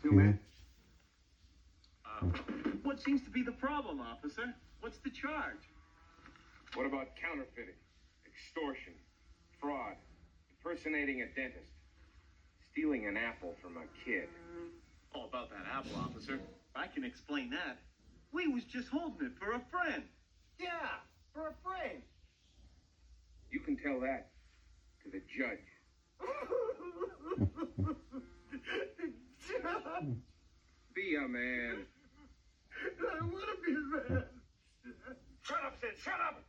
Two men? What seems to be the problem, officer? What's the charge? What about counterfeiting, extortion, fraud, impersonating a dentist, stealing an apple from a kid? Oh, about that apple, officer. I can explain that. We was just holding it for a friend. Yeah, for a friend. You can tell that to the judge. Be a man. I want to be a man. Shut up, Sid, shut up!